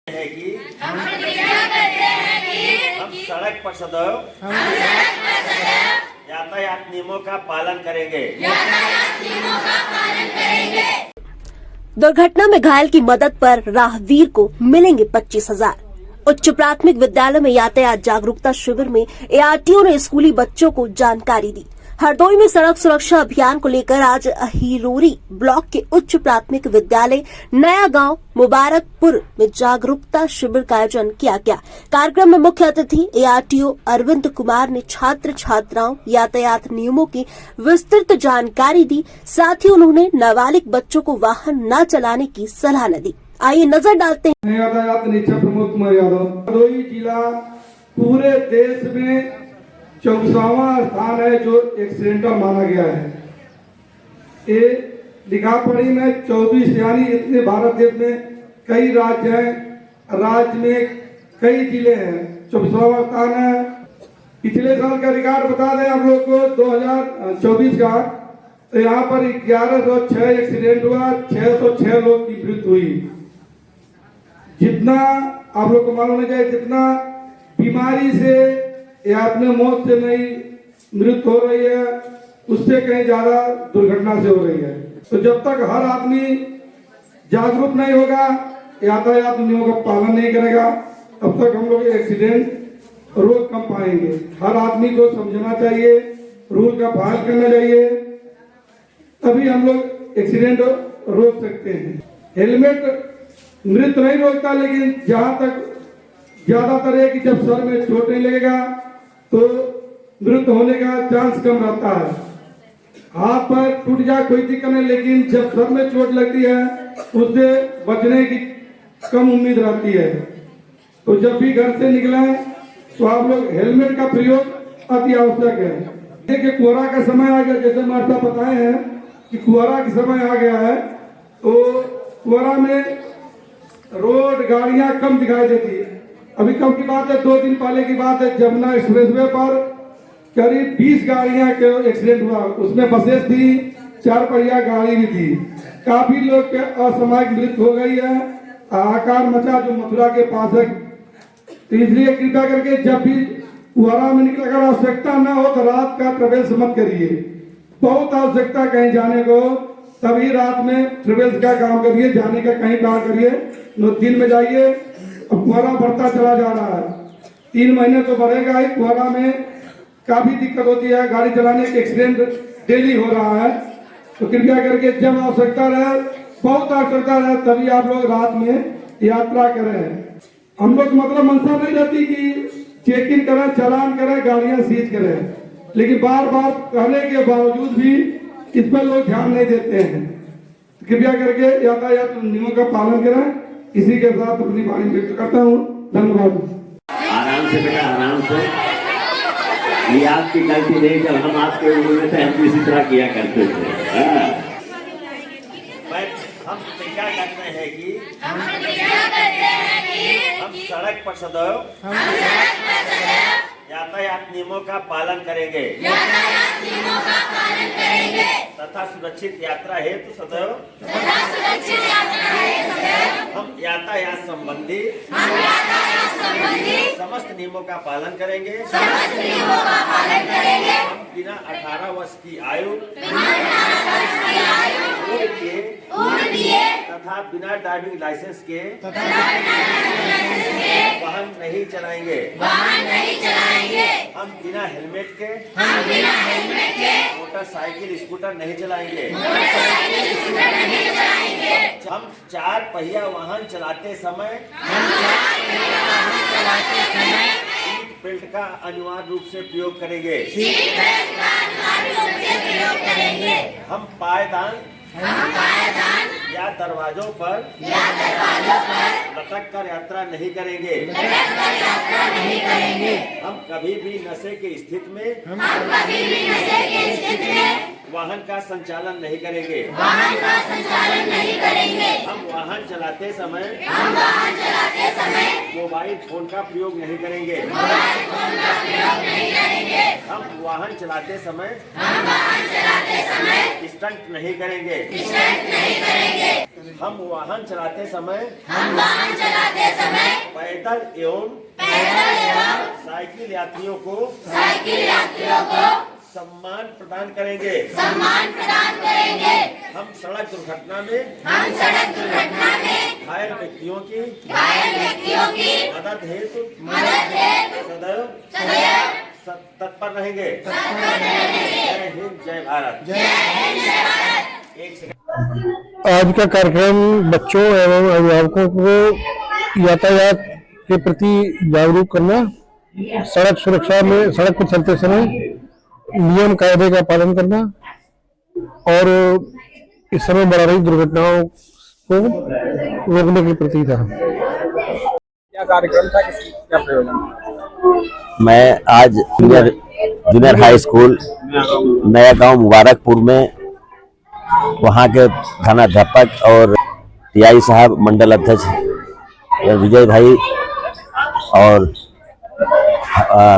है कि हम प्रतिज्ञा करते हैं कि हम सड़क पर सदैव यातायात नियमों का पालन करेंगे। दुर्घटना में घायल की मदद पर राहगीर को मिलेंगे 25,000। उच्च प्राथमिक विद्यालय में यातायात जागरूकता शिविर में एआरटीओ ने स्कूली बच्चों को जानकारी दी। हरदोई में सड़क सुरक्षा अभियान को लेकर आज अहिरोरी ब्लॉक के उच्च प्राथमिक विद्यालय नया गांव मुबारकपुर में जागरूकता शिविर का आयोजन किया गया। कार्यक्रम में मुख्य अतिथि एआरटीओ अरविंद कुमार ने छात्र छात्राओं यातायात नियमों की विस्तृत जानकारी दी। साथ ही उन्होंने नाबालिग बच्चों को वाहन न चलाने की सलाह दी। आइए नजर डालते हैं। यातायात निरीक्षक प्रमोद कुमार यादव। हरदोई जिला पूरे देश में 64वां स्थान है जो एक्सीडेंटल माना गया है। ये लिखा पढ़ी में 24 यानी इतने भारत देश में कई राज्य हैं, राज्य में कई जिले हैं, 24वां स्थान है। पिछले साल का रिकॉर्ड बता दें आप लोग को 2024 का, तो यहाँ पर 1106 एक्सीडेंट हुआ, 606 लोग की मृत्यु हुई। जितना आप लोग को मालूम होना चाहिए, जितना बीमारी से या अपने मौत से नहीं मृत्यु हो रही है, उससे कहीं ज्यादा दुर्घटना से हो रही है। तो जब तक हर आदमी जागरूक नहीं होगा, यातायात नियमों का पालन नहीं करेगा, तब तक हम लोग एक्सीडेंट रोक कम पाएंगे। हर आदमी को समझना चाहिए, रूल का पालन करना चाहिए, तभी हम लोग एक्सीडेंट रोक सकते हैं। हेलमेट मृत्यु नहीं रोकता, लेकिन जहां तक ज्यादातर है कि जब सर में चोट नहीं लगेगा तो मृत्यु होने का चांस कम रहता है। हाथ पर टूट जाए कोई दिक्कत नहीं, लेकिन जब सर में चोट लगती है उससे बचने की कम उम्मीद रहती है। तो जब भी घर से निकले तो आप लोग हेलमेट का प्रयोग अति आवश्यक है। देखिए कोहरा का समय आ गया, जैसे मार्ता बताए हैं कि कोहरा का समय आ गया है, तो कोहरा में रोड गाड़ियां कम दिखाई देती है। अभी कम की बात है, 2 दिन पहले की बात है, जमुना एक्सप्रेसवे पर करीब 20 गाड़ियां के एक्सीडेंट हुआ। उसमें बसेस थी, 4 पहिया गाड़ी भी थी। काफी लोग के असामयिक मृत्यु हो गई है। हाहाकार मचा जो मथुरा के पास है। तो इसलिए कृपया करके जब भी कोहरा में निकले, अगर आवश्यकता न हो तो रात का ट्रेवल्स मत करिए। बहुत आवश्यकता कहीं जाने को, तभी रात में ट्रेवल्स का काम करिए, जाने का कहीं काम करिए। दिन में जाइए। अब कोहरा बढ़ता चला जा रहा है, 3 महीने तो बढ़ेगा ही। कोहरा में काफी दिक्कत होती है, गाड़ी चलाने के एक्सीडेंट डेली हो रहा है। तो कृपया करके जब आवश्यकता रहे, बहुत आवश्यकता रहे, तभी आप लोग रात में यात्रा करें। हम लोग मतलब मंशा नहीं रहती कि चेक इन करें, चालान करें, गाड़ियां सीज करें, लेकिन बार बार कहने के बावजूद भी इस पर लोग ध्यान नहीं देते हैं। कृपया करके यातायात नियमों का पालन करें। इसी के साथ अपनी वाणी व्यक्त करता हूँ। धन्यवाद। आराम से बेटा, आराम से। ये आपकी गलती नहीं, जब हम आपके उम्र में थे हम भी इसी तरह किया करते थे। हम प्रतिज्ञा करते हैं कि हम सड़क पर सदैव यातायात नियमों का पालन करेंगे तथा सुरक्षित यात्रा हेतु सदैव हम यातायात संबंधी समस्त नियमों का पालन करेंगे। हम बिना 18 वर्ष की आयु तथा बिना ड्राइविंग लाइसेंस के वाहन नहीं चलाएंगे। हम बिना हेलमेट के मोटरसाइकिल स्कूटर नहीं चलाएंगे। हम 4 पहिया वाहन चलाते समय सीट बेल्ट का अनिवार्य रूप से प्रयोग करेंगे। हम पायदान या दरवाजों पर लटक कर यात्रा नहीं करेंगे। हम कभी भी नशे की स्थिति में वाहन का संचालन नहीं करेंगे। हम वाहन चलाते समय मोबाइल फोन का प्रयोग नहीं करेंगे। हम वाहन चलाते समय स्टंट नहीं करेंगे। हम वाहन चलाते समय पैदल एवं साइकिल यात्रियों को सम्मान प्रदान करेंगे। हम सड़क दुर्घटना में घायल व्यक्तियों की मदद हेतु सदैव तत्पर रहेंगे। जय हिंद, जय भारत। आज का कार्यक्रम बच्चों एवं अभिभावकों को यातायात के प्रति जागरूक करना, सड़क सुरक्षा में सड़क पर चलते समय नियम कायदे का पालन करना और इस समय बढ़ रही दुर्घटनाओं को रोकने के प्रति था। क्या कार्यक्रम था, क्या प्रयोजन? मैं आज जूनियर हाई स्कूल नया गांव मुबारकपुर में वहां के थानाध्यापक और टीआई साहब, मंडल अध्यक्ष विजय भाई और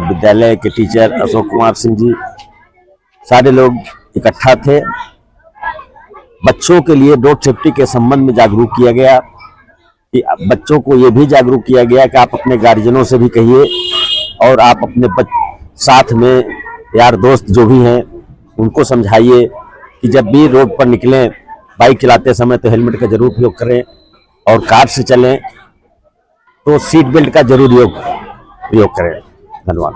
विद्यालय के टीचर अशोक कुमार सिंह जी, सारे लोग इकट्ठा थे। बच्चों के लिए रोड सेफ्टी के संबंध में जागरूक किया गया कि बच्चों को ये भी जागरूक किया गया कि आप अपने गार्जियनों से भी कहिए और आप अपने साथ में यार दोस्त जो भी हैं उनको समझाइए कि जब भी रोड पर निकलें बाइक चलाते समय तो हेलमेट का जरूर उपयोग करें और कार से चलें तो सीट बेल्ट का जरूर उपयोग करें। धन्यवाद।